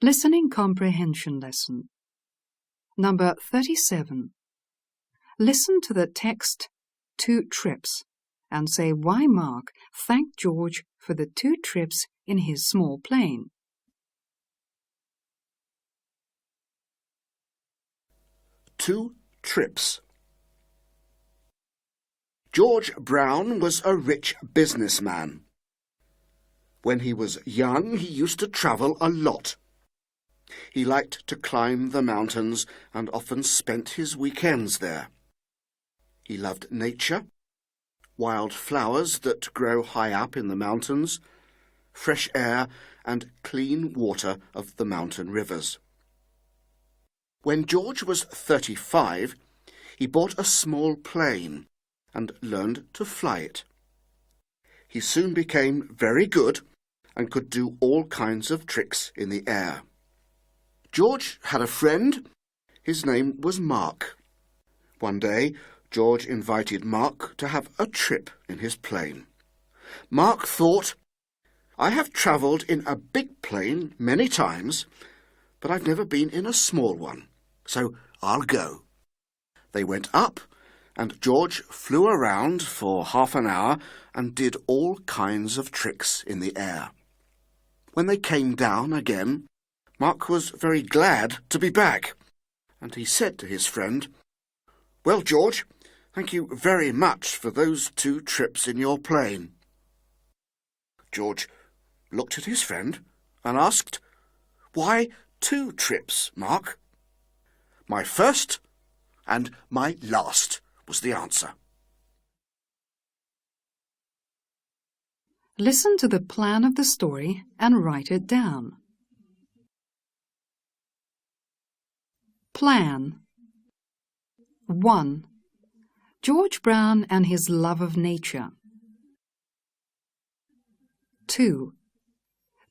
Listening Comprehension Lesson. Number 37. Listen to the text 2 trips and say why Mark thanked George for the 2 trips in his small plane. Two trips. George Brown was a rich businessman. When he was young, he used to travel a lot. He liked to climb the mountains and often spent his weekends there. He loved nature, wild flowers that grow high up in the mountains, fresh air and clean water of the mountain rivers. When George was 35, he bought a small plane and learned to fly it. He soon became very good and could do all kinds of tricks in the air. George had a friend. His name was Mark. One day, George invited Mark to have a trip in his plane. Mark thought, "I have travelled in a big plane many times, but I've never been in a small one, so I'll go." They went up, and George flew around for half an hour and did all kinds of tricks in the air. When they came down again, Mark was very glad to be back, and he said to his friend, "Well, George, thank you very much for those 2 trips in your plane." George looked at his friend and asked, "Why 2 trips, Mark?" "My first and my last," was the answer. Listen to the plan of the story and write it down. Plan. 1. George Brown and his love of nature. 2.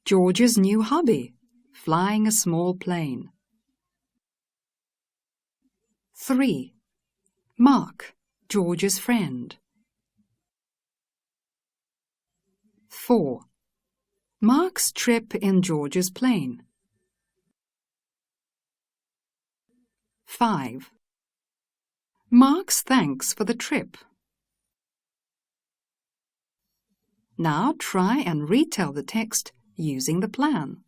George's new hobby, flying a small plane. 3. Mark, George's friend. 4. Mark's trip in George's plane. 5. Mark's thanks for the trip. Now try and retell the text using the plan.